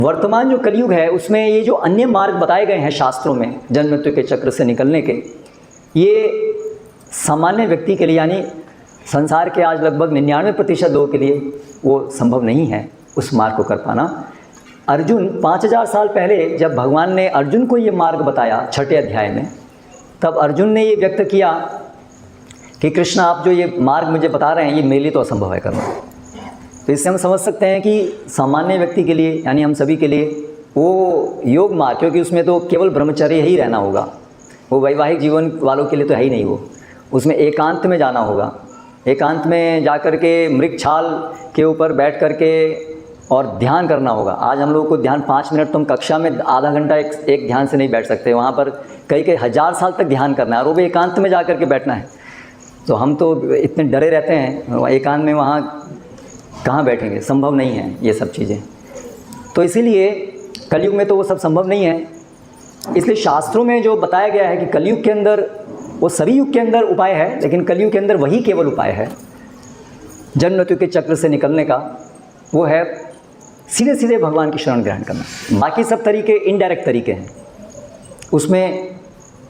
वर्तमान जो कलयुग है उसमें ये जो अन्य मार्ग बताए गए हैं शास्त्रों में जन्म मृत्यु के चक्र से निकलने के, ये सामान्य व्यक्ति के लिए यानी संसार के आज लगभग 99% लोगों के लिए वो संभव नहीं है उस मार्ग को कर पाना। अर्जुन 5000 साल पहले जब भगवान ने अर्जुन को ये मार्ग बताया 6ठे अध्याय में, तब अर्जुन ने ये व्यक्त किया कि कृष्ण आप जो ये मार्ग मुझे बता रहे हैं ये मेरे लिए तो असंभव है करना। तो इससे हम समझ सकते हैं कि सामान्य व्यक्ति के लिए यानी हम सभी के लिए वो योग मार्ग, क्योंकि उसमें तो केवल ब्रह्मचर्य ही रहना होगा, वो वैवाहिक जीवन वालों के लिए तो है ही नहीं, वो उसमें एकांत में जाना होगा। एकांत में जा कर के मृगछाल के ऊपर बैठ कर के और ध्यान करना होगा। आज हम लोगों को ध्यान 5 मिनट, तो हम कक्षा में आधा घंटा एक ध्यान से नहीं बैठ सकते, वहाँ पर कई हज़ार साल तक ध्यान करना है और वो भी एकांत में जा कर के बैठना है। तो हम तो इतने डरे रहते हैं एकांत में, वहाँ कहाँ बैठेंगे, संभव नहीं है ये सब चीज़ें। तो इसीलिए कलयुग में तो वो सब संभव नहीं है। इसलिए शास्त्रों में जो बताया गया है कि कलयुग के अंदर, वो सभी युग के अंदर उपाय है, लेकिन कलयुग के अंदर वही केवल उपाय है जन्म मृत्यु के चक्र से निकलने का, वो है सीधे सीधे भगवान की शरण ग्रहण करना। बाकी सब तरीके इनडायरेक्ट तरीके हैं, उसमें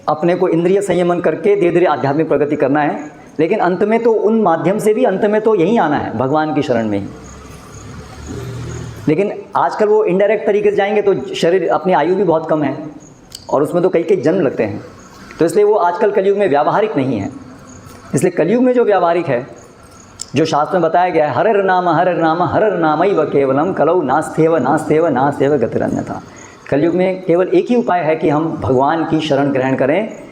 अपने को इंद्रिय संयमन करके धीरे धीरे आध्यात्मिक प्रगति करना है, लेकिन अंत में तो उन माध्यम से भी अंत में तो यहीं आना है, भगवान की शरण में ही। लेकिन आजकल वो इनडायरेक्ट तरीके से जाएंगे तो शरीर, अपनी आयु भी बहुत कम है और उसमें तो कई जन्म लगते हैं, तो इसलिए वो आजकल कलयुग में व्यावहारिक नहीं है। इसलिए कलयुग में जो व्यावहारिक है, जो शास्त्र में बताया गया है, हरर नाम हरर नामैव केवलम कलौ नास्तेव गतिरन्यथा। कलयुग में केवल एक ही उपाय है कि हम भगवान की शरण ग्रहण करें